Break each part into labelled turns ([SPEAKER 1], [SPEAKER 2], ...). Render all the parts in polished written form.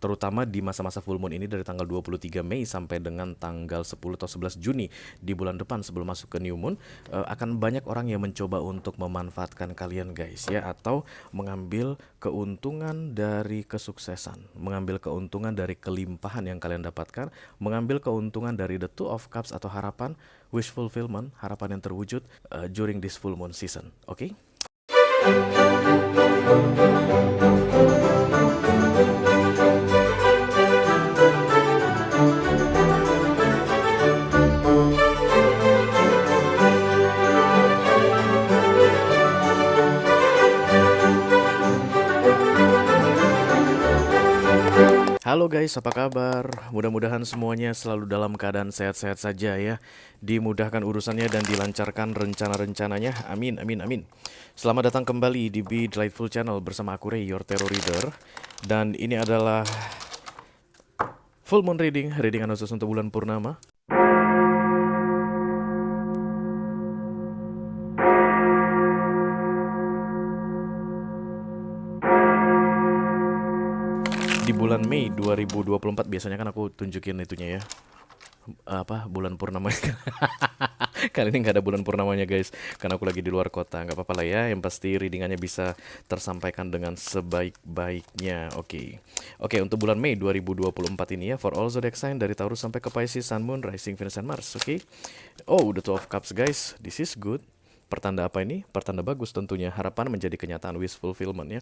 [SPEAKER 1] terutama di masa-masa full moon ini dari tanggal 23 Mei sampai dengan tanggal 10 atau 11 Juni di bulan depan sebelum masuk ke new moon, akan banyak orang yang mencoba untuk memanfaatkan kalian guys ya, atau mengambil keuntungan dari kesuksesan, mengambil keuntungan dari kelimpahan yang kalian dapatkan, mengambil keuntungan dari the two of cups atau harapan, wish fulfillment, harapan yang terwujud during this full moon season. Oke? Halo guys, apa kabar? Mudah-mudahan semuanya selalu dalam keadaan sehat-sehat saja ya. Dimudahkan urusannya dan dilancarkan rencana-rencananya. Amin, amin, amin. Selamat datang kembali di Be Delightful Channel bersama aku Ray, your tarot reader. Dan ini adalah full moon reading, readingan khusus untuk bulan purnama. Di bulan Mei 2024 biasanya kan aku tunjukin itunya ya, apa bulan purnama. Kali ini nggak ada bulan purnamanya guys, karena aku lagi di luar kota. Nggak apa-apa lah ya, yang pasti readingannya bisa tersampaikan dengan sebaik-baiknya. Oke, untuk bulan Mei 2024 ini ya, for all zodiac sign dari Taurus sampai ke Pisces, Sun, Moon, Rising, Venus, and Mars. Oh, the Two of Cups guys, this is good. Pertanda apa ini? Pertanda bagus tentunya, harapan menjadi kenyataan, wish fulfillment ya.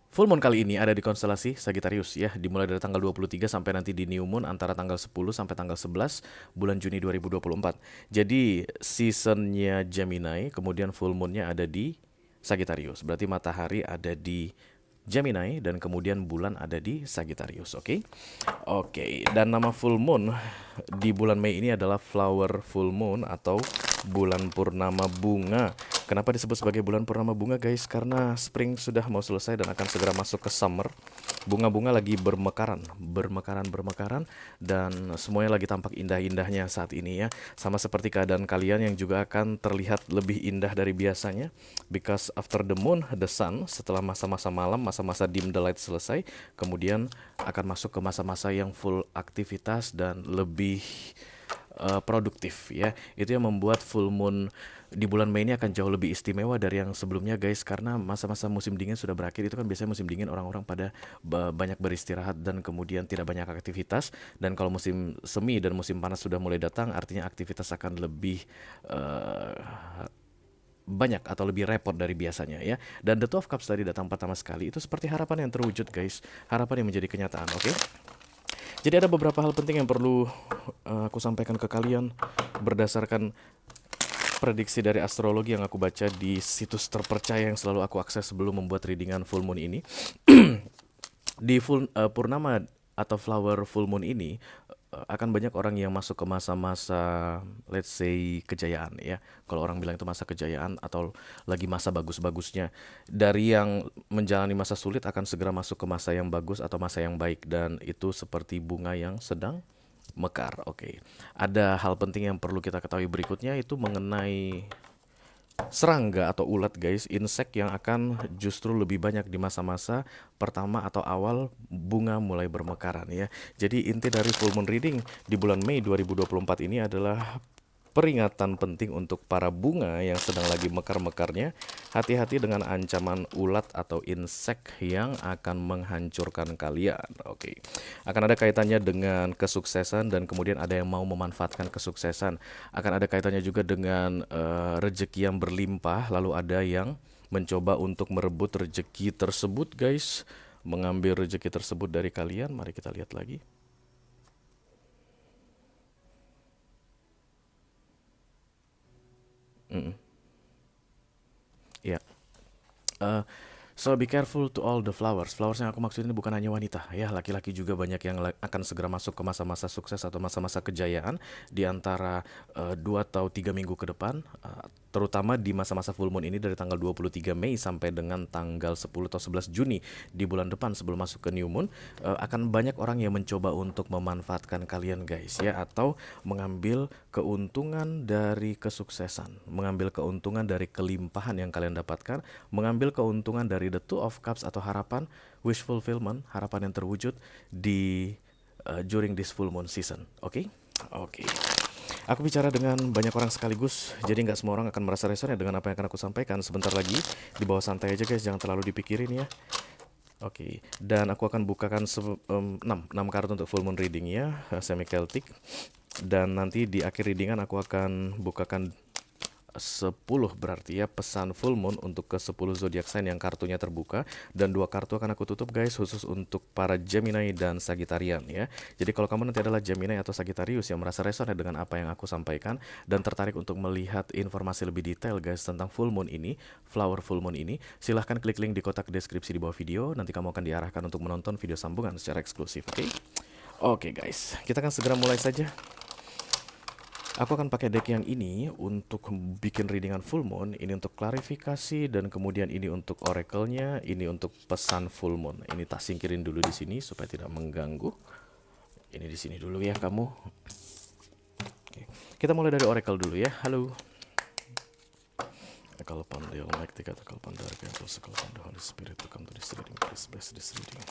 [SPEAKER 1] Full moon kali ini ada di konstelasi Sagittarius ya, dimulai dari tanggal 23 sampai nanti di new moon antara tanggal 10 sampai tanggal 11 bulan Juni 2024. Jadi seasonnya Gemini, kemudian full moonnya ada di Sagittarius. Berarti matahari ada di Gemini dan kemudian bulan ada di Sagittarius, Oke, dan nama full moon di bulan Mei ini adalah flower full moon atau bulan purnama bunga. Kenapa disebut sebagai bulan purnama bunga guys? Karena spring sudah mau selesai dan akan segera masuk ke summer. Bunga-bunga lagi bermekaran, dan semuanya lagi tampak indah-indahnya saat ini ya. Sama seperti keadaan kalian yang juga akan terlihat lebih indah dari biasanya. Because after the moon, the sun, setelah masa-masa malam, masa-masa dim the light selesai, kemudian akan masuk ke masa-masa yang full aktivitas dan lebih produktif ya. Itu yang membuat full moon di bulan Mei ini akan jauh lebih istimewa dari yang sebelumnya guys, karena masa-masa musim dingin sudah berakhir. Itu kan biasanya musim dingin orang-orang pada banyak beristirahat dan kemudian tidak banyak aktivitas, dan kalau musim semi dan musim panas sudah mulai datang, artinya aktivitas akan lebih banyak atau lebih repot dari biasanya ya. Dan the Two of Cups tadi datang pertama sekali, itu seperti harapan yang terwujud guys, harapan yang menjadi kenyataan. Jadi ada beberapa hal penting yang perlu aku sampaikan ke kalian berdasarkan prediksi dari astrologi yang aku baca di situs terpercaya yang selalu aku akses sebelum membuat readingan full moon ini. Di purnama atau flower full moon ini akan banyak orang yang masuk ke masa-masa let's say kejayaan ya. Kalau orang bilang itu masa kejayaan atau lagi masa bagus-bagusnya. Dari yang menjalani masa sulit akan segera masuk ke masa yang bagus atau masa yang baik, dan itu seperti bunga yang sedang mekar. Ada hal penting yang perlu kita ketahui berikutnya, itu mengenai serangga atau ulat guys, insek yang akan justru lebih banyak di masa-masa pertama atau awal bunga mulai bermekaran ya. Jadi inti dari full moon reading di bulan Mei 2024 ini adalah peringatan penting untuk para bunga yang sedang lagi mekar-mekarnya. Hati-hati dengan ancaman ulat atau insek yang akan menghancurkan kalian. Akan ada kaitannya dengan kesuksesan, dan kemudian ada yang mau memanfaatkan kesuksesan. Akan ada kaitannya juga dengan rezeki yang berlimpah, lalu ada yang mencoba untuk merebut rezeki tersebut guys, mengambil rezeki tersebut dari kalian. Mari kita lihat lagi. Ya. So be careful to all the flowers. Flowers yang aku maksud ini bukan hanya wanita ya, laki-laki juga banyak yang akan segera masuk ke masa-masa sukses atau masa-masa kejayaan di antara 2 atau 3 minggu ke depan, terutama di masa-masa full moon ini dari tanggal 23 Mei sampai dengan tanggal 10 atau 11 Juni di bulan depan sebelum masuk ke new moon. Akan banyak orang yang mencoba untuk memanfaatkan kalian guys ya, atau mengambil keuntungan dari kesuksesan, mengambil keuntungan dari kelimpahan yang kalian dapatkan, mengambil keuntungan dari dari the Two of Cups atau harapan, wish fulfillment, harapan yang terwujud di during this full moon season. Oke? Oke. Aku bicara dengan banyak orang sekaligus, jadi nggak semua orang akan merasa resonate dengan apa yang akan aku sampaikan. Sebentar lagi, di bawah santai aja guys, jangan terlalu dipikirin ya. Oke, dan aku akan bukakan 6 kartu untuk full moon reading ya, semi Celtic. Dan nanti di akhir readingan aku akan bukakan 10 berarti ya pesan full moon untuk ke 10 zodiak sign yang kartunya terbuka, dan 2 kartu akan aku tutup guys khusus untuk para Gemini dan Sagittarian ya. Jadi kalau kamu nanti adalah Gemini atau Sagittarius yang merasa resonate dengan apa yang aku sampaikan dan tertarik untuk melihat informasi lebih detail guys tentang full moon ini, flower full moon ini, silahkan klik link di kotak deskripsi di bawah video. Nanti kamu akan diarahkan untuk menonton video sambungan secara eksklusif. Oke guys, kita akan segera mulai saja. Aku akan pakai deck yang ini untuk bikin readingan full moon, ini untuk klarifikasi, dan kemudian ini untuk oracle-nya, ini untuk pesan full moon. Ini tak singkirin dulu di sini supaya tidak mengganggu. Ini di sini dulu ya kamu. Oke. Kita mulai dari oracle dulu ya. Halo. Oracle upon the Almighty, oracle upon the Archangels, oracle upon the Holy Spirit to come to this reading. Please bless this reading.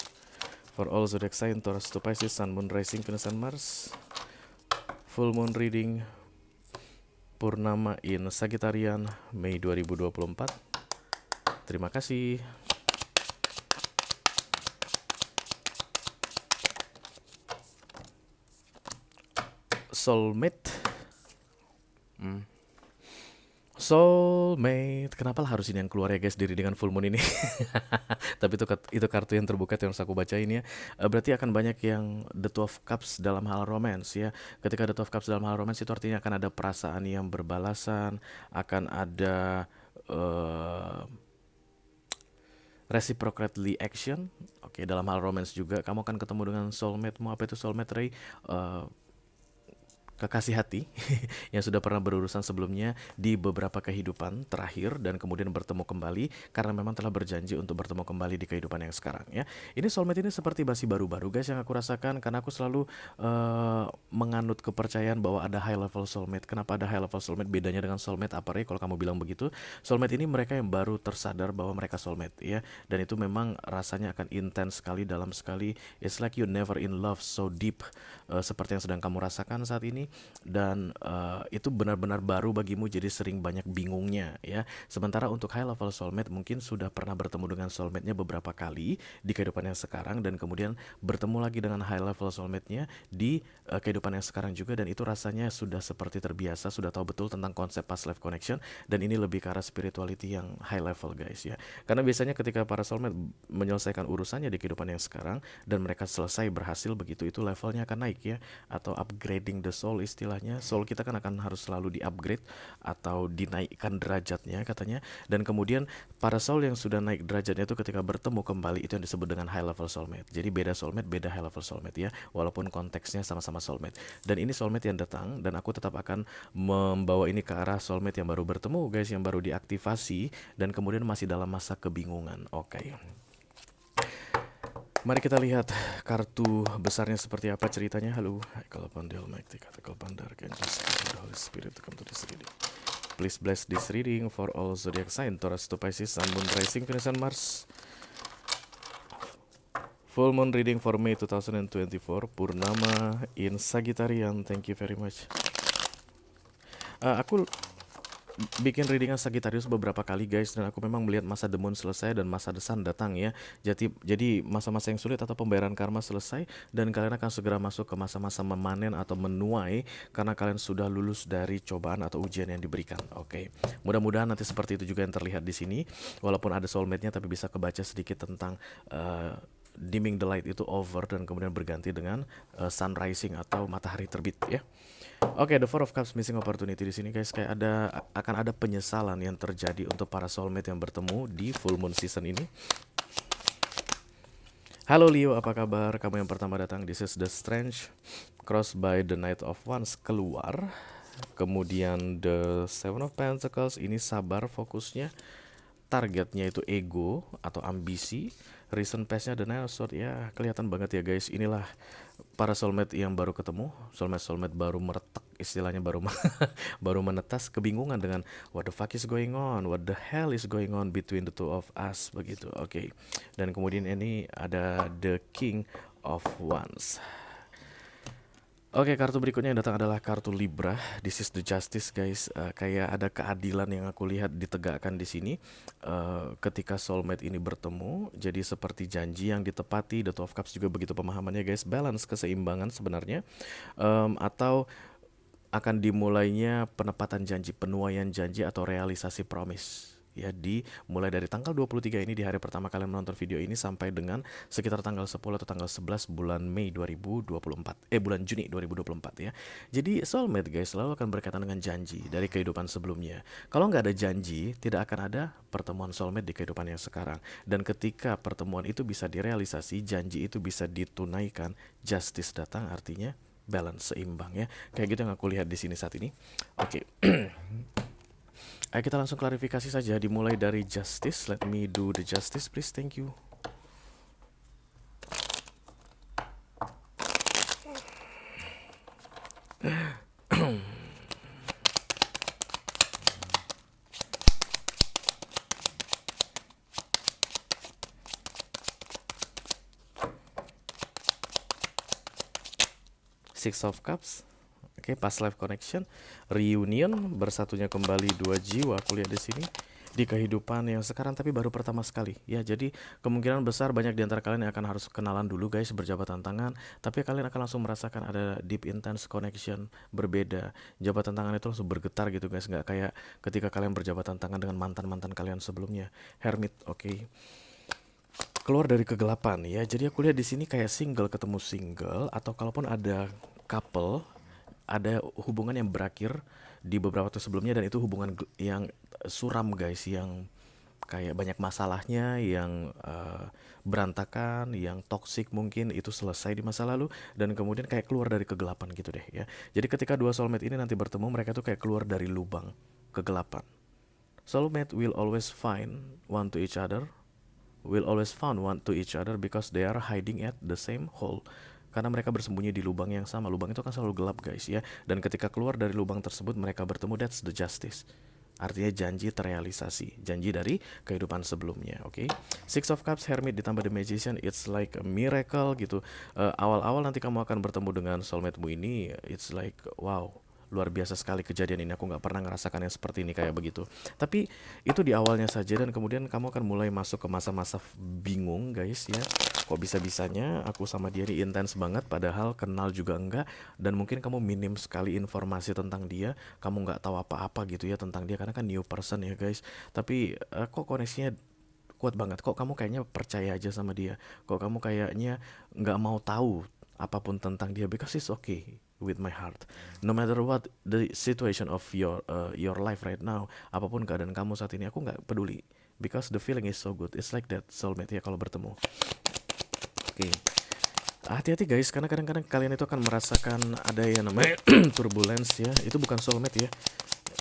[SPEAKER 1] For all zodiac sign, Taurus to Pisces, Sun, Moon, Rising, Venus, and Mars. Full moon reading Purnama in Sagittarian, Mei 2024. Terima kasih. Soulmate. Soulmate. Kenapa harus ini yang keluar ya guys diri dengan full moon ini? Tapi itu kartu yang terbuka yang harus aku bacain ya. Berarti akan banyak yang the Two of Cups dalam hal romance ya. Ketika the Two of Cups dalam hal romance itu artinya akan ada perasaan yang berbalasan, akan ada reciprocally action. Oke, dalam hal romance juga kamu akan ketemu dengan soulmate-mu. Apa itu soulmate, Ray? Kekasih hati yang sudah pernah berurusan sebelumnya di beberapa kehidupan terakhir dan kemudian bertemu kembali karena memang telah berjanji untuk bertemu kembali di kehidupan yang sekarang ya. Ini soulmate ini seperti basi baru-baru guys yang aku rasakan karena aku selalu menganut kepercayaan bahwa ada high level soulmate. Kenapa ada high level soulmate? Bedanya dengan soulmate apa, Ray? Kalau kamu bilang begitu, soulmate ini mereka yang baru tersadar bahwa mereka soulmate ya, dan itu memang rasanya akan intens sekali, dalam sekali. It's like you never in love so deep seperti yang sedang kamu rasakan saat ini. Dan itu benar-benar baru bagimu, jadi sering banyak bingungnya ya. Sementara untuk high level soulmate mungkin sudah pernah bertemu dengan soulmate-nya beberapa kali di kehidupan yang sekarang, dan kemudian bertemu lagi dengan high level soulmate-nya di kehidupan yang sekarang juga, dan itu rasanya sudah seperti terbiasa, sudah tahu betul tentang konsep past life connection, dan ini lebih ke arah spirituality yang high level guys ya. Karena biasanya ketika para soulmate menyelesaikan urusannya di kehidupan yang sekarang dan mereka selesai berhasil begitu, itu levelnya akan naik ya, atau upgrading the soul istilahnya. Soul kita kan akan harus selalu di-upgrade atau dinaikkan derajatnya katanya. Dan kemudian para soul yang sudah naik derajatnya itu ketika bertemu kembali, itu yang disebut dengan high level soulmate. Jadi beda soulmate, beda high level soulmate ya, walaupun konteksnya sama-sama soulmate. Dan ini soulmate yang datang, dan aku tetap akan membawa ini ke arah soulmate yang baru bertemu guys, yang baru diaktifasi dan kemudian masih dalam masa kebingungan. Oke. Mari kita lihat kartu besarnya seperti apa ceritanya. Halo, kalau pandel Almighty, katakan pandar, can just the Holy Spirit to come to this reading. Please bless this reading for all zodiac sign, Taurus to Pisces, Sun, Moon, Rising, Venus, and Mars. Full moon reading for May 2024, Purnama in Sagittarian. Thank you very much. Aku bikin readingan Sagittarius beberapa kali guys, dan aku memang melihat masa the moon selesai dan masa the sun datang ya. Jadi masa-masa yang sulit atau pembayaran karma selesai, dan kalian akan segera masuk ke masa-masa memanen atau menuai karena kalian sudah lulus dari cobaan atau ujian yang diberikan. Oke. Mudah-mudahan nanti seperti itu juga yang terlihat di sini. Walaupun ada soulmate-nya, tapi bisa kebaca sedikit tentang dimming the light itu over dan kemudian berganti dengan sun rising atau matahari terbit ya. Oke, the Four of Cups missing opportunity di sini guys, kayak akan ada penyesalan yang terjadi untuk para soulmate yang bertemu di full moon season ini. Halo Leo, apa kabar? Kamu yang pertama datang. This is the Strange crossed by the Knight of Wands keluar. Kemudian the Seven of Pentacles, ini sabar fokusnya. Targetnya itu ego atau ambisi. Recent past-nya the Nine of Swords, ya kelihatan banget ya guys. Inilah para soulmate yang baru ketemu, soulmate baru meretak istilahnya baru baru menetas, kebingungan dengan what the fuck is going on, what the hell is going on between the two of us begitu. Oke. Dan kemudian ini ada the King of Wands. Oke, kartu berikutnya yang datang adalah kartu Libra. This is the justice, guys. Kayak ada keadilan yang aku lihat ditegakkan di sini ketika soulmate ini bertemu. Jadi seperti janji yang ditepati. The Two of Cups juga begitu pemahamannya, guys. Balance, keseimbangan sebenarnya. Atau akan dimulainya penepatan janji, penuaian janji atau realisasi promise. Ya, mulai dari tanggal 23 ini di hari pertama kalian menonton video ini sampai dengan sekitar tanggal 10 atau tanggal 11 bulan Mei 2024. Bulan Juni 2024 ya. Jadi soulmate, guys, selalu akan berkaitan dengan janji dari kehidupan sebelumnya. Kalau nggak ada janji, tidak akan ada pertemuan soulmate di kehidupan yang sekarang. Dan ketika pertemuan itu bisa direalisasi, janji itu bisa ditunaikan, justice datang, artinya balance, seimbang ya. Kayak gitu yang aku lihat di sini saat ini. Oke. Ayo kita langsung klarifikasi saja, dimulai dari justice. Let me do the justice, please. Thank you. Six of Cups. Oke, past life connection, reunion, bersatunya kembali dua jiwa. Aku lihat di sini di kehidupan yang sekarang, tapi baru pertama sekali. Ya, jadi kemungkinan besar banyak di antara kalian yang akan harus kenalan dulu, guys, berjabatan tangan. Tapi kalian akan langsung merasakan ada deep intense connection berbeda. Jabatan tangan itu langsung bergetar gitu, guys. Nggak kayak ketika kalian berjabatan tangan dengan mantan-mantan kalian sebelumnya. Hermit, oke. Keluar dari kegelapan ya. Jadi aku lihat di sini kayak single ketemu single, atau kalaupun ada couple, ada hubungan yang berakhir di beberapa waktu sebelumnya, dan itu hubungan yang suram, guys, yang kayak banyak masalahnya, yang berantakan, yang toksik, mungkin itu selesai di masa lalu dan kemudian kayak keluar dari kegelapan gitu deh ya. Jadi ketika dua soulmate ini nanti bertemu, mereka tuh kayak keluar dari lubang kegelapan. Soulmate will always find one to each other, will always found one to each other because they are hiding at the same hole. Karena mereka bersembunyi di lubang yang sama. Lubang itu kan selalu gelap, guys ya. Dan ketika keluar dari lubang tersebut mereka bertemu, that's the justice. Artinya janji terrealisasi, janji dari kehidupan sebelumnya. Oke. Six of Cups, Hermit ditambah The Magician, it's like a miracle gitu. Awal-awal nanti kamu akan bertemu dengan soulmate-mu ini, it's like wow, luar biasa sekali kejadian ini. Aku nggak pernah ngerasakan yang seperti ini kayak begitu. Tapi itu di awalnya saja, dan kemudian kamu akan mulai masuk ke masa-masa bingung, guys ya. Kok bisa-bisanya aku sama dia ini intens banget, padahal kenal juga enggak, dan mungkin kamu minim sekali informasi tentang dia, kamu nggak tahu apa-apa gitu ya tentang dia, karena kan new person ya, guys. Tapi kok koneksinya kuat banget, kok kamu kayaknya percaya aja sama dia, kok kamu kayaknya nggak mau tahu apapun tentang dia, because it's okay with my heart. No matter what the situation of your life right now, apapun keadaan kamu saat ini, aku nggak peduli, because the feeling is so good. It's like that soulmate ya kalau bertemu. Oke. Hati-hati, guys, karena kadang-kadang kalian itu akan merasakan ada yang namanya turbulence ya. Itu bukan soulmate ya.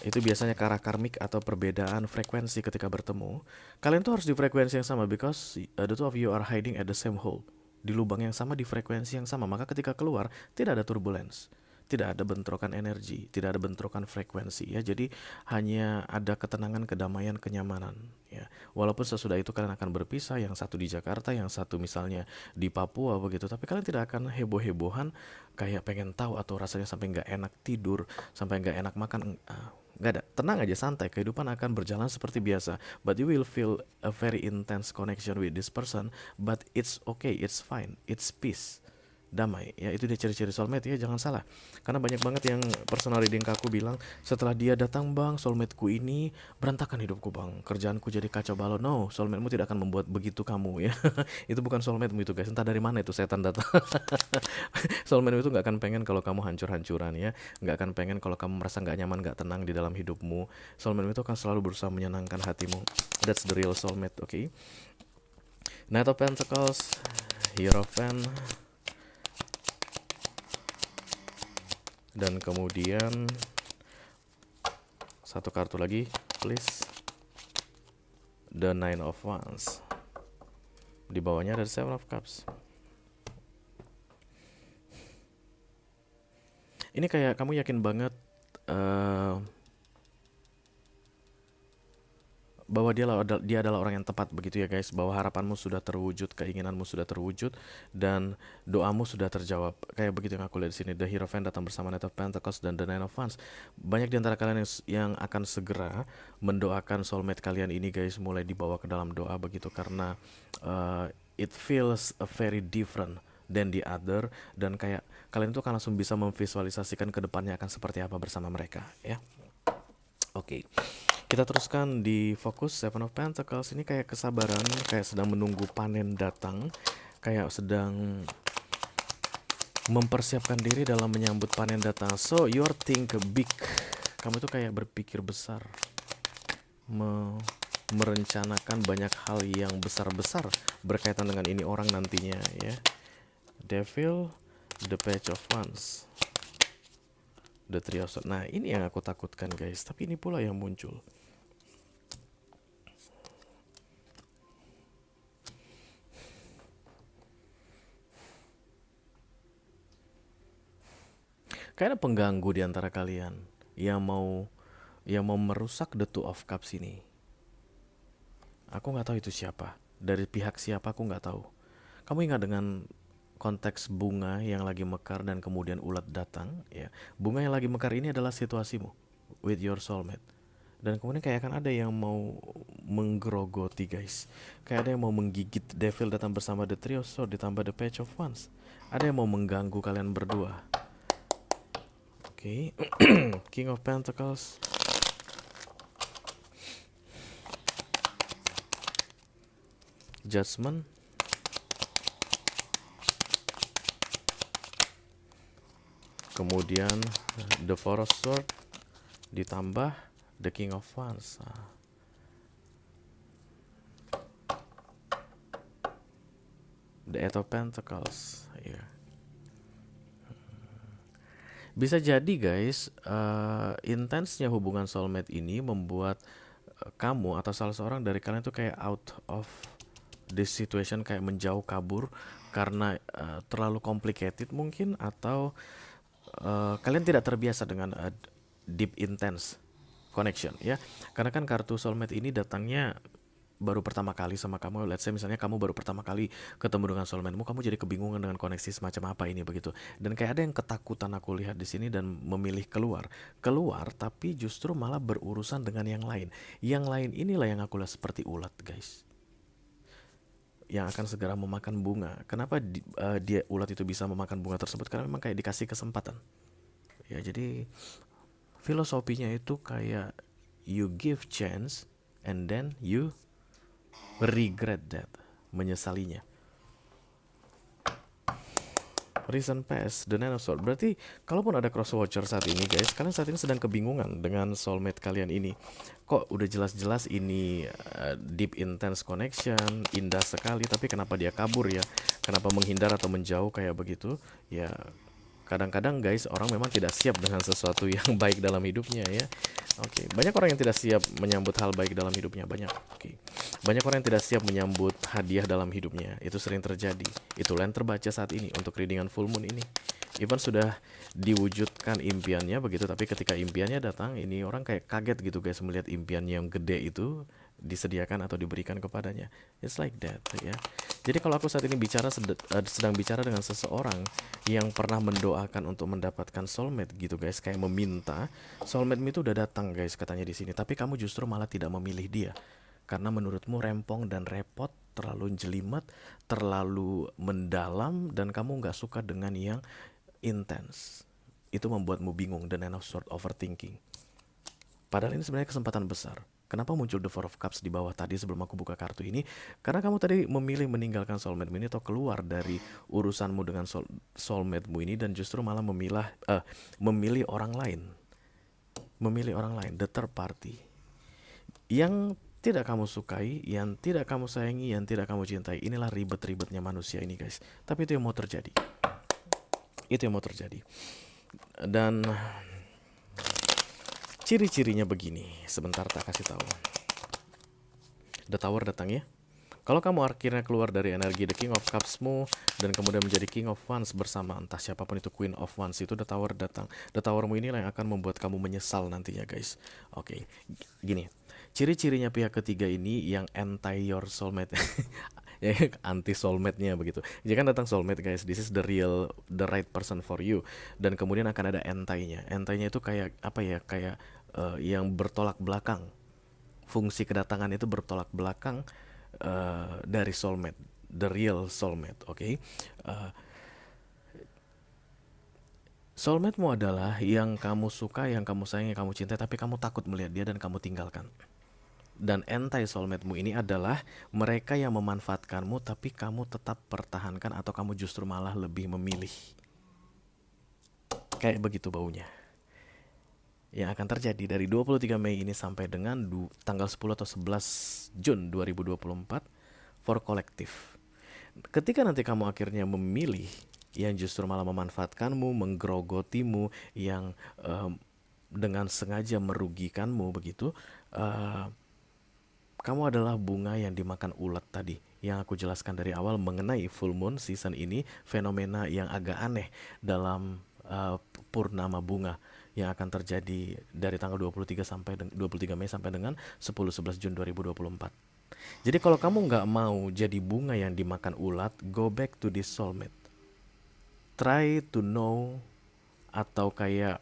[SPEAKER 1] Itu biasanya karena karmik atau perbedaan frekuensi ketika bertemu. Kalian tuh harus di frekuensi yang sama, because the two of you are hiding at the same hole. Di lubang yang sama, di frekuensi yang sama. Maka ketika keluar tidak ada turbulence, tidak ada bentrokan energi, tidak ada bentrokan frekuensi ya. Jadi hanya ada ketenangan, kedamaian, kenyamanan ya. Walaupun sesudah itu kalian akan berpisah, yang satu di Jakarta, yang satu misalnya di Papua begitu, tapi kalian tidak akan heboh-hebohan kayak pengen tahu atau rasanya sampai nggak enak tidur, sampai nggak enak makan. Nggak ada, tenang aja, santai, kehidupan akan berjalan seperti biasa. But you will feel a very intense connection with this person, but it's okay, it's fine, it's peace, damai ya. Itu dia ciri-ciri soulmate ya, jangan salah. Karena banyak banget yang personal reading ke aku bilang, setelah dia datang, bang, soulmateku ini berantakan hidupku, bang, kerjaanku jadi kacau balau. No, soulmatemu tidak akan membuat begitu kamu ya. Itu bukan soulmatemu itu, guys, entah dari mana itu setan datang. Soulmatemu itu nggak akan pengen kalau kamu hancur-hancuran ya, nggak akan pengen kalau kamu merasa nggak nyaman, nggak tenang di dalam hidupmu. Soulmatemu itu akan selalu berusaha menyenangkan hatimu. That's the real soulmate. Okay. Knight of Pentacles, Hierophant, dan kemudian satu kartu lagi, please. The Nine of Wands. Di bawahnya ada Seven of Cups. Ini kayak kamu yakin banget eh, bahwa dia adalah orang yang tepat begitu ya guys, bahwa harapanmu sudah terwujud, keinginanmu sudah terwujud, dan doamu sudah terjawab. Kayak begitu yang aku lihat di sini. The Hierophant datang bersama Knight of Pentacles dan the Nine of Wands. Banyak di antara kalian yang akan segera mendoakan soulmate kalian ini guys, mulai dibawa ke dalam doa begitu, karena it feels a very different than the other, dan kayak kalian tuh kan langsung bisa memvisualisasikan ke depannya akan seperti apa bersama mereka ya. Oke. Kita teruskan di fokus Seven of Pentacles. Ini kayak kesabaran, kayak sedang menunggu panen datang, kayak sedang mempersiapkan diri dalam menyambut panen datang. So you think big. Kamu tuh kayak berpikir besar, merencanakan banyak hal yang besar-besar berkaitan dengan ini orang nantinya ya. Devil, the Page of Wands, the Three of Swords. Nah ini yang aku takutkan guys, tapi ini pula yang muncul. Kayak ada pengganggu di antara kalian yang mau merusak the Two of Cups ini. Aku nggak tahu itu siapa. Dari pihak siapa aku nggak tahu. Kamu ingat dengan konteks bunga yang lagi mekar dan kemudian ulat datang ya. Bunga yang lagi mekar ini adalah situasimu with your soulmate. Dan kemudian kayak akan ada yang mau menggerogoti guys. Kayak ada yang mau menggigit. Devil datang bersama the Three of Swords ditambah the Page of Wands. Ada yang mau mengganggu kalian berdua. Oke. King of Pentacles, Judgment, kemudian the Four of Swords ditambah the King of Wands. The Eight of Pentacles ya. Bisa jadi guys, intensnya hubungan soulmate ini membuat kamu atau salah seorang dari kalian tuh kayak out of this situation, kayak menjauh kabur karena terlalu complicated mungkin, atau kalian tidak terbiasa dengan deep intense connection ya. Karena kan kartu soulmate ini datangnya baru pertama kali sama kamu. Let's say misalnya kamu baru pertama kali ketemu dengan soulmate-mu, kamu jadi kebingungan dengan koneksi semacam apa ini begitu. Dan kayak ada yang ketakutan aku lihat di sini dan memilih keluar, tapi justru malah berurusan dengan yang lain. Yang lain inilah yang aku lihat seperti ulat guys, yang akan segera memakan bunga. Kenapa dia ulat itu bisa memakan bunga tersebut? Karena memang kayak dikasih kesempatan. Ya jadi filosofinya itu kayak you give chance and then you regret that, menyesalinya. Recent past, the Nine of Swords. Berarti kalaupun ada cross watcher saat ini guys, kalian saat ini sedang kebingungan dengan soulmate kalian ini. Kok udah jelas-jelas ini deep intense connection, indah sekali, tapi kenapa dia kabur ya? Kenapa menghindar atau menjauh kayak begitu? Ya kadang-kadang guys, orang memang tidak siap dengan sesuatu yang baik dalam hidupnya ya. Oke, banyak orang yang tidak siap menyambut hal baik dalam hidupnya, banyak. Oke. Banyak orang yang tidak siap menyambut hadiah dalam hidupnya. Itu sering terjadi. Itulah yang terbaca saat ini untuk readingan full moon ini. Even sudah diwujudkan impiannya begitu, tapi ketika impiannya datang, ini orang kayak kaget gitu guys melihat impiannya yang gede itu disediakan atau diberikan kepadanya. It's like that ya. Jadi kalau aku saat ini sedang bicara dengan seseorang yang pernah mendoakan untuk mendapatkan soulmate gitu guys, kayak meminta soulmate itu udah datang guys katanya di sini, tapi kamu justru malah tidak memilih dia karena menurutmu rempong dan repot, terlalu jelimet, terlalu mendalam, dan kamu nggak suka dengan yang intens. Itu membuatmu bingung dan Nine of Swords, overthinking. Padahal ini sebenarnya kesempatan besar. Kenapa muncul the Four of Cups di bawah tadi sebelum aku buka kartu ini? Karena kamu tadi memilih meninggalkan soulmate-mu ini atau keluar dari urusanmu dengan soulmate-mu ini, dan justru malah memilih orang lain. Memilih orang lain, the third party. Yang tidak kamu sukai, yang tidak kamu sayangi, yang tidak kamu cintai. Inilah ribet-ribetnya manusia ini guys. Tapi itu yang mau terjadi. Itu yang mau terjadi. Dan ciri-cirinya begini. Sebentar tak kasih tahu. The Tower datang ya. Kalau kamu akhirnya keluar dari energi The King of Cups-mu dan kemudian menjadi King of Wands bersama entah siapapun itu Queen of Wands, itu The Tower datang. The Tower-mu inilah yang akan membuat kamu menyesal nantinya, guys. Oke, gini. Ciri-cirinya pihak ketiga ini yang anti your soulmate. Ya, anti soulmate-nya begitu. Jika datang soulmate, guys, this is the right person for you. Dan kemudian akan ada anti-nya. Anti-nya itu kayak apa ya? Kayak yang bertolak belakang. Fungsi kedatangan itu bertolak belakang dari soulmate, the real soulmate, oke? Okay? Soulmate-mu adalah yang kamu suka, yang kamu sayang, yang kamu cintai, tapi kamu takut melihat dia dan kamu tinggalkan. Dan anti soulmate-mu ini adalah mereka yang memanfaatkanmu, tapi kamu tetap pertahankan atau kamu justru malah lebih memilih. Kayak begitu baunya. Yang akan terjadi dari 23 Mei ini sampai dengan tanggal 10 atau 11 Jun 2024 for kolektif. Ketika nanti kamu akhirnya memilih yang justru malah memanfaatkanmu, menggerogotimu, yang dengan sengaja merugikanmu begitu, kamu adalah bunga yang dimakan ulat tadi yang aku jelaskan dari awal mengenai full moon season ini, fenomena yang agak aneh dalam purnama bunga yang akan terjadi dari tanggal 23 Mei sampai dengan 10-11 Jun 2024. Jadi kalau kamu nggak mau jadi bunga yang dimakan ulat, go back to this soulmate. Try to know atau kayak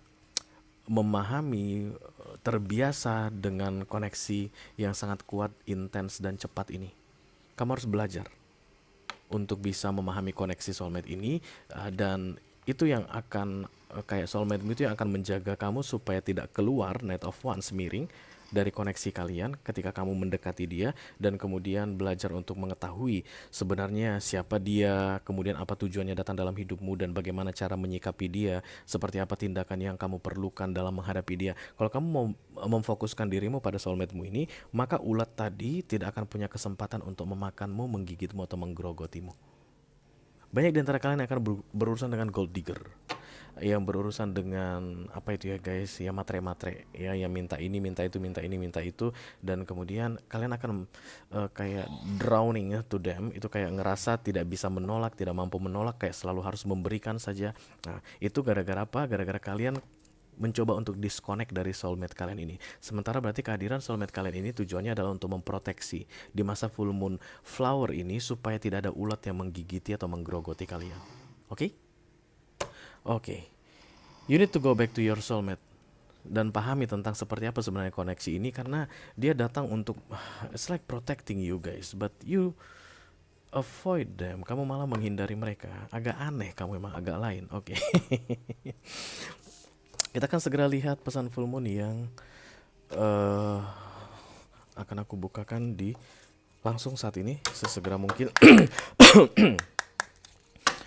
[SPEAKER 1] memahami, terbiasa dengan koneksi yang sangat kuat, intens, dan cepat ini. Kamu harus belajar untuk bisa memahami koneksi soulmate ini, dan itu yang akan kayak soulmate itu yang akan menjaga kamu supaya tidak keluar Knight of Wands miring dari koneksi kalian ketika kamu mendekati dia, dan kemudian belajar untuk mengetahui sebenarnya siapa dia, kemudian apa tujuannya datang dalam hidupmu, dan bagaimana cara menyikapi dia, seperti apa tindakan yang kamu perlukan dalam menghadapi dia. Kalau kamu mau memfokuskan dirimu pada soulmate-mu ini, maka ulat tadi tidak akan punya kesempatan untuk memakanmu, menggigitmu, atau menggerogotimu. Banyak di antara kalian yang akan berurusan dengan gold digger, yang berurusan dengan apa itu ya guys, ya matre-matre, ya yang minta ini, minta itu, minta ini, minta itu, dan kemudian kalian akan kayak drowning to them, itu kayak ngerasa tidak bisa menolak, tidak mampu menolak, kayak selalu harus memberikan saja. Nah, itu gara-gara apa? Gara-gara kalian mencoba untuk disconnect dari soulmate kalian ini. Sementara berarti kehadiran soulmate kalian ini tujuannya adalah untuk memproteksi di masa full moon flower ini supaya tidak ada ulat yang menggigiti atau menggerogoti kalian. Oke? Oke. You need to go back to your soulmate dan pahami tentang seperti apa sebenarnya koneksi ini, karena dia datang untuk it's like protecting you guys, but you avoid them. Kamu malah menghindari mereka. Agak aneh, kamu memang agak lain. Oke. Kita akan segera lihat pesan full moon yang akan aku bukakan di langsung saat ini sesegera mungkin.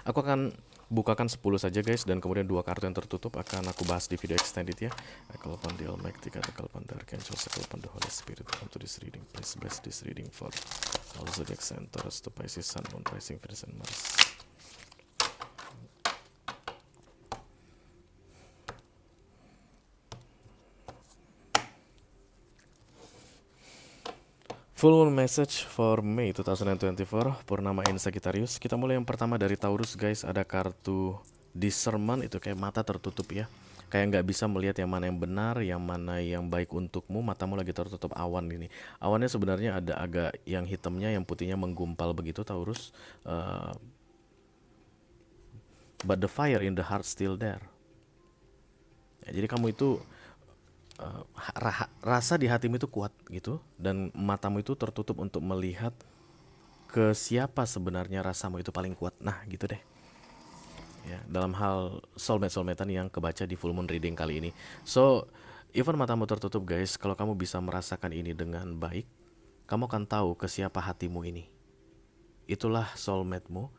[SPEAKER 1] Aku akan bukakan 10 saja guys, dan kemudian 2 kartu yang tertutup akan aku bahas di video extended ya. I call upon the Almighty God, I call upon the Archangel, I call upon the Holy Spirit come to this reading. Please bless this reading for all zodiac signs, Taurus to Pisces, Sun, Moon, Rising, Venus, and Mars. Full moon message for May 2024, Purnama in Sagittarius. Kita mulai yang pertama dari Taurus guys. Ada kartu discernment, itu kayak mata tertutup ya. Kayak nggak bisa melihat yang mana yang benar, yang mana yang baik untukmu. Matamu lagi tertutup awan ini. Awannya sebenarnya ada agak yang hitamnya, yang putihnya menggumpal begitu Taurus. But the fire in the heart still there. Ya, jadi kamu itu rasa di hatimu itu kuat gitu, dan matamu itu tertutup untuk melihat ke siapa sebenarnya rasamu itu paling kuat. Nah gitu deh ya, dalam hal soulmate-soulmatean yang kebaca di full moon reading kali ini. So even matamu tertutup guys, kalau kamu bisa merasakan ini dengan baik, kamu akan tahu ke siapa hatimu ini. Itulah soulmate-mu.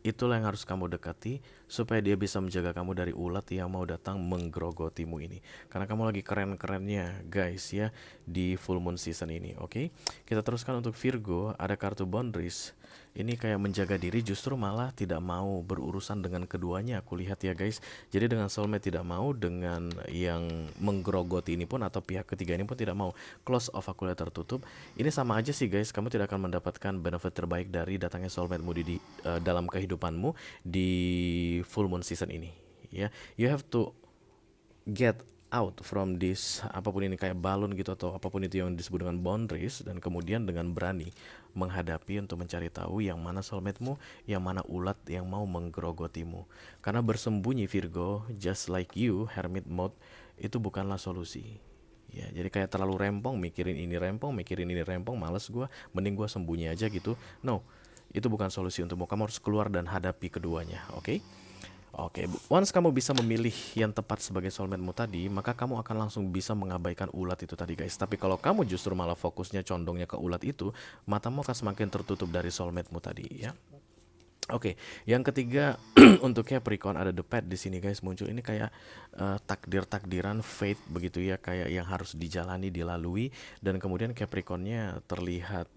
[SPEAKER 1] Itulah yang harus kamu dekati supaya dia bisa menjaga kamu dari ulat yang mau datang menggerogotimu ini. Karena kamu lagi keren-kerennya guys ya di full moon season ini. Oke, kita teruskan untuk Virgo. Ada kartu boundaries. Ini kayak menjaga diri justru malah tidak mau berurusan dengan keduanya aku lihat ya guys. Jadi dengan soulmate tidak mau, dengan yang menggerogoti ini pun atau pihak ketiga ini pun tidak mau. Close off aku lihat tertutup. Ini sama aja sih guys, kamu tidak akan mendapatkan benefit terbaik dari datangnya soulmate-mu dalam kehidupanmu di full moon season ini. Ya, you have to get out from this, apapun ini kayak balon gitu atau apapun itu yang disebut dengan boundaries, dan kemudian dengan berani menghadapi untuk mencari tahu yang mana soulmate-mu, yang mana ulat yang mau menggerogotimu. Karena bersembunyi Virgo, just like you, hermit mode, itu bukanlah solusi. Ya, jadi kayak terlalu rempong, mikirin ini rempong, males gua, mending gua sembunyi aja gitu. No, itu bukan solusi untukmu. Kamu harus keluar dan hadapi keduanya, oke? Oke, once kamu bisa memilih yang tepat sebagai soulmate-mu tadi, maka kamu akan langsung bisa mengabaikan ulat itu tadi guys. Tapi kalau kamu justru malah fokusnya condongnya ke ulat itu, matamu akan semakin tertutup dari soulmate-mu tadi ya. Oke, yang ketiga untuk Capricorn ada the path di sini guys muncul. Ini kayak takdir-takdiran, fate begitu ya, kayak yang harus dijalani, dilalui, dan kemudian Capricornnya terlihat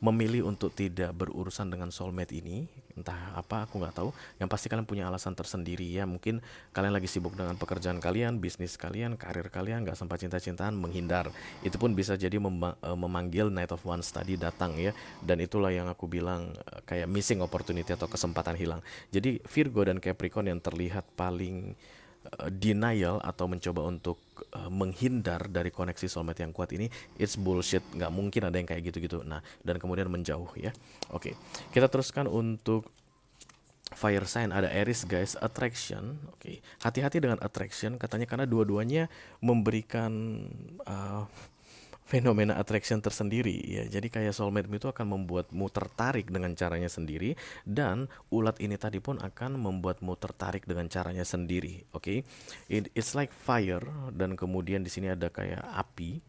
[SPEAKER 1] memilih untuk tidak berurusan dengan soulmate ini. Entah apa, aku nggak tahu. Yang pasti kalian punya alasan tersendiri ya. Mungkin kalian lagi sibuk dengan pekerjaan kalian, bisnis kalian, karir kalian, nggak sempat cinta-cintaan, menghindar. Itu pun bisa jadi memanggil Knight of Wands tadi datang ya. Dan itulah yang aku bilang kayak missing opportunity atau kesempatan hilang. Jadi Virgo dan Capricorn yang terlihat paling denial atau mencoba untuk menghindar dari koneksi soulmate yang kuat ini, it's bullshit, nggak mungkin ada yang kayak gitu-gitu. Nah, dan kemudian menjauh ya. Oke, kita teruskan untuk fire sign. Ada Aries guys, attraction. Oke, hati-hati dengan attraction katanya karena dua-duanya memberikan uh, fenomena attraction tersendiri ya. Jadi kayak soulmate itu akan membuatmu tertarik dengan caranya sendiri, dan ulat ini tadi pun akan membuatmu tertarik dengan caranya sendiri. Oke. It's like fire, dan kemudian di sini ada kayak api,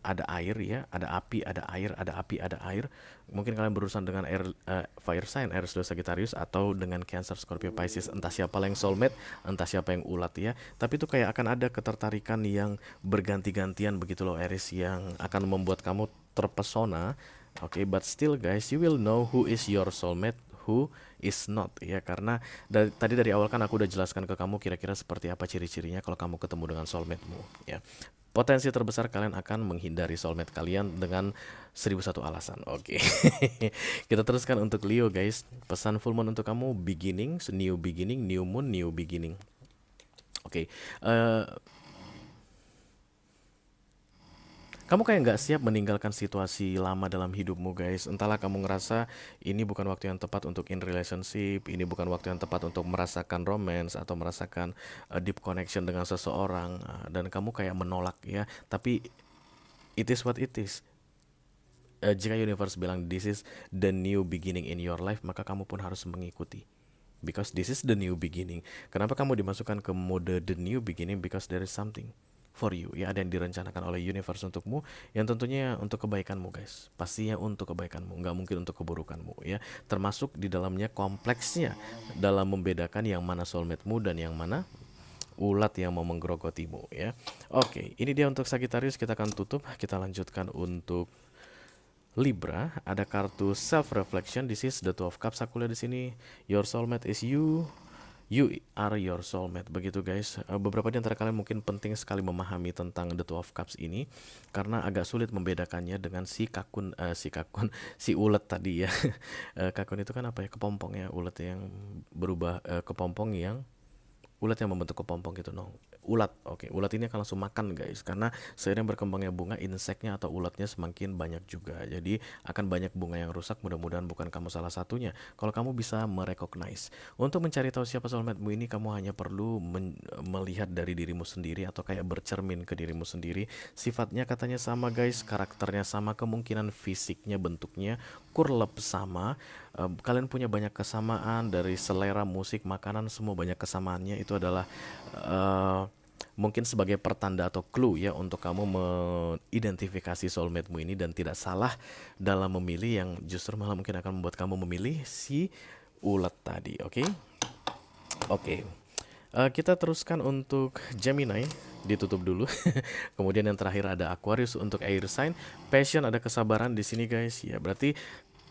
[SPEAKER 1] ada air ya, ada api, ada air, ada api, ada air. Mungkin kalian berurusan dengan air, fire sign, Aries, Leo, Sagittarius, atau dengan Cancer, Scorpio, Pisces. Entah siapa yang soulmate, entah siapa yang ulat ya. Tapi itu kayak akan ada ketertarikan yang berganti-gantian begitu loh Aries, yang akan membuat kamu terpesona. Oke, but still guys, you will know who is your soulmate, who is not ya. Karena tadi dari awal kan aku udah jelaskan ke kamu kira-kira seperti apa ciri-cirinya kalau kamu ketemu dengan soulmate-mu ya. Potensi terbesar kalian akan menghindari soulmate kalian dengan 1001 alasan. Oke. Kita teruskan untuk Leo guys. Pesan full moon untuk kamu, beginning, new beginning, new moon, new beginning. Oke. Kamu kayak nggak siap meninggalkan situasi lama dalam hidupmu guys. Entahlah kamu ngerasa ini bukan waktu yang tepat untuk in relationship, ini bukan waktu yang tepat untuk merasakan romance atau merasakan deep connection dengan seseorang, dan kamu kayak menolak ya. Tapi it is what it is. Jika universe bilang this is the new beginning in your life, maka kamu pun harus mengikuti. Because this is the new beginning. Kenapa kamu dimasukkan ke mode the new beginning? Because there is something for you ya, ada yang direncanakan oleh universe untukmu, yang tentunya untuk kebaikanmu guys, pastinya untuk kebaikanmu, nggak mungkin untuk keburukanmu ya. Termasuk di dalamnya kompleksnya dalam membedakan yang mana soulmate-mu dan yang mana ulat yang mau menggerogotimu ya. Oke, ini dia untuk Sagittarius. Kita akan tutup, kita lanjutkan untuk Libra. Ada kartu self reflection. This is the Two of Cups. Aku lihat di sini, your soulmate is you. You are your soulmate, begitu guys. Beberapa di antara kalian mungkin penting sekali memahami tentang the Two of Cups ini, karena agak sulit membedakannya dengan si kakun, si ulet tadi ya. Kakun itu kan apa ya? Kepompong ya, ulet yang berubah, kepompong yang ulat yang membentuk kepompong gitu, no. Ulat, oke. Ulat ini akan langsung makan guys, karena seiring berkembangnya bunga, inseknya atau ulatnya semakin banyak juga. Jadi akan banyak bunga yang rusak. Mudah-mudahan bukan kamu salah satunya. Kalau kamu bisa merecognize, untuk mencari tahu siapa soulmate-mu ini, kamu hanya perlu melihat dari dirimu sendiri atau kayak bercermin ke dirimu sendiri. Sifatnya katanya sama guys, karakternya sama, kemungkinan fisiknya, bentuknya kurlep sama. Kalian punya banyak kesamaan dari selera musik, makanan, semua banyak kesamaannya. Itu adalah mungkin sebagai pertanda atau clue ya untuk kamu mengidentifikasi soulmate-mu ini, dan tidak salah dalam memilih, yang justru malah mungkin akan membuat kamu memilih si ulat tadi. Oke. Oke. Kita teruskan untuk Gemini, ditutup dulu. Kemudian yang terakhir ada Aquarius untuk air sign. Passion, ada kesabaran di sini guys. Ya, berarti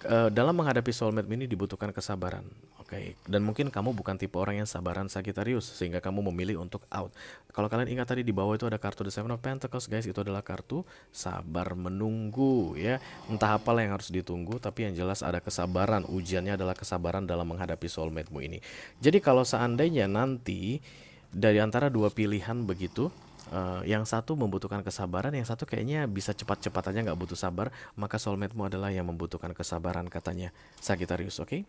[SPEAKER 1] Dalam menghadapi soulmate ini dibutuhkan kesabaran. Oke, dan mungkin kamu bukan tipe orang yang sabaran Sagittarius sehingga kamu memilih untuk out. Kalau kalian ingat tadi di bawah itu ada kartu The Seven of Pentacles, guys, itu adalah kartu sabar menunggu ya. Entah apalah yang harus ditunggu, tapi yang jelas ada kesabaran. Ujiannya adalah kesabaran dalam menghadapi soulmate-mu ini. Jadi kalau seandainya nanti dari antara dua pilihan begitu, yang satu membutuhkan kesabaran, yang satu kayaknya bisa cepat-cepat aja nggak butuh sabar, maka soulmate-mu adalah yang membutuhkan kesabaran katanya Sagittarius, oke?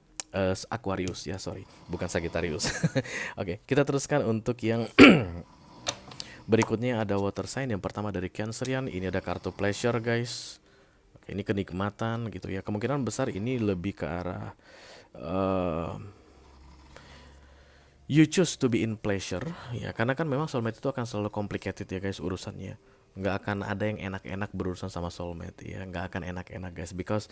[SPEAKER 1] Aquarius ya, sorry, bukan Sagittarius. Oke, kita teruskan untuk yang berikutnya. Ada water sign. Yang pertama dari Cancerian, ini ada kartu pleasure, guys. Oke, ini kenikmatan gitu ya. Kemungkinan besar ini lebih ke arah you choose to be in pleasure ya, karena kan memang soulmate itu akan selalu complicated ya guys urusannya. Nggak akan ada yang enak-enak berurusan sama soulmate ya, nggak akan enak-enak guys, because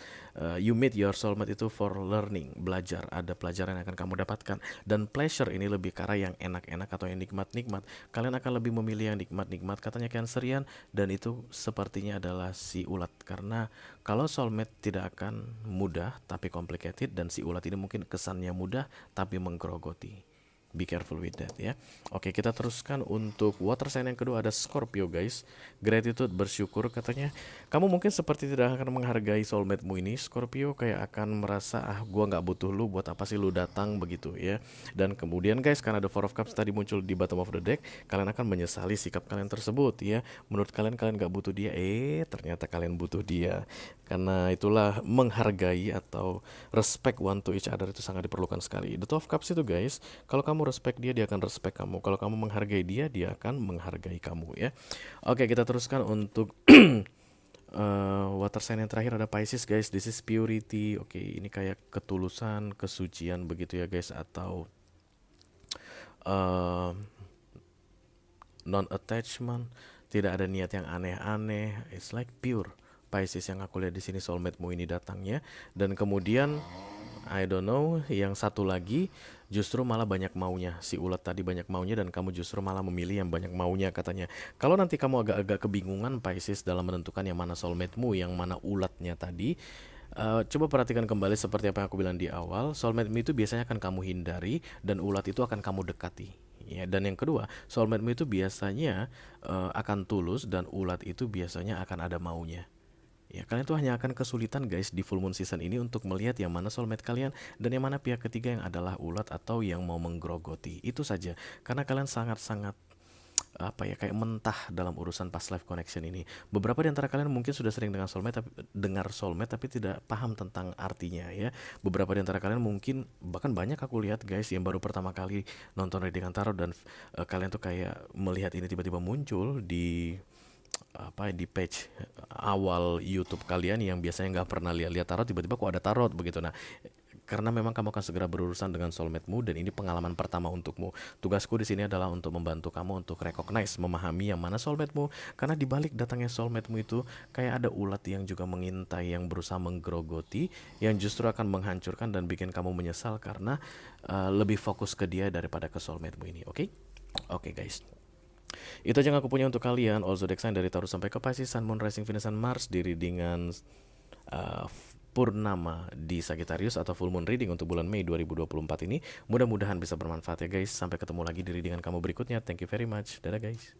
[SPEAKER 1] you meet your soulmate itu for learning, belajar, ada pelajaran yang akan kamu dapatkan. Dan pleasure ini lebih ke arah yang enak-enak atau yang nikmat-nikmat. Kalian akan lebih memilih yang nikmat-nikmat katanya Cancerian, dan itu sepertinya adalah si ulat, karena kalau soulmate tidak akan mudah tapi complicated, dan si ulat ini mungkin kesannya mudah tapi menggerogoti. Be careful with that ya. Oke, kita teruskan untuk water sign yang kedua. Ada Scorpio, guys. Gratitude, bersyukur katanya. Kamu mungkin seperti tidak akan menghargai soulmate-mu ini, Scorpio. Kayak akan merasa, gua nggak butuh lu, buat apa sih lu datang begitu ya. Dan kemudian guys, karena ada Four of Cups tadi muncul di bottom of the deck, kalian akan menyesali sikap kalian tersebut ya. Menurut kalian nggak butuh dia, ternyata kalian butuh dia. Karena itulah menghargai atau respect one to each other itu sangat diperlukan sekali. The Two of Cups itu guys, kalau kamu respect dia, dia akan respect kamu. Kalau kamu menghargai dia, dia akan menghargai kamu ya. Oke, kita teruskan untuk water sign yang terakhir. Ada Pisces, guys. This is purity. Oke, ini kayak ketulusan, kesucian begitu ya guys, atau non-attachment. Tidak ada niat yang aneh-aneh. It's like pure Pisces yang aku lihat di sini soulmate-mu ini datangnya. Dan kemudian I don't know, yang satu lagi justru malah banyak maunya. Si ulat tadi banyak maunya dan kamu justru malah memilih yang banyak maunya katanya. Kalau nanti kamu agak-agak kebingungan Pisces dalam menentukan yang mana soulmate-mu, yang mana ulatnya tadi, coba perhatikan kembali seperti apa yang aku bilang di awal. Soulmate-mu itu biasanya akan kamu hindari dan ulat itu akan kamu dekati. Ya, dan yang kedua, soulmate-mu itu biasanya akan tulus dan ulat itu biasanya akan ada maunya. Ya, kalian tuh hanya akan kesulitan guys di full moon season ini untuk melihat yang mana soulmate kalian dan yang mana pihak ketiga yang adalah ulat atau yang mau menggerogoti. Itu saja. Karena kalian sangat-sangat kayak mentah dalam urusan past life connection ini. Beberapa di antara kalian mungkin sudah sering dengan soulmate dengar soulmate tapi tidak paham tentang artinya ya. Beberapa di antara kalian mungkin, bahkan banyak aku lihat guys yang baru pertama kali nonton readingan tarot dan kalian tuh kayak melihat ini tiba-tiba muncul di page awal YouTube kalian yang biasanya nggak pernah lihat tarot, tiba-tiba kok ada tarot begitu. Nah, karena memang kamu akan segera berurusan dengan soulmate-mu dan ini pengalaman pertama untukmu. Tugasku di sini adalah untuk membantu kamu untuk recognize, memahami yang mana soulmate-mu, karena di balik datangnya soulmate-mu itu kayak ada ulat yang juga mengintai, yang berusaha menggerogoti, yang justru akan menghancurkan dan bikin kamu menyesal karena lebih fokus ke dia daripada ke soulmate-mu ini. Oke, guys. Itu aja yang aku punya untuk kalian. All zodiac sign dari Taurus sampai ke Pisces, Sun, Moon, Rising, Venus, dan Mars di readingan purnama di Sagittarius atau full moon reading untuk bulan Mei 2024 ini. Mudah-mudahan bisa bermanfaat ya guys. Sampai ketemu lagi di readingan kamu berikutnya. Thank you very much. Dadah guys.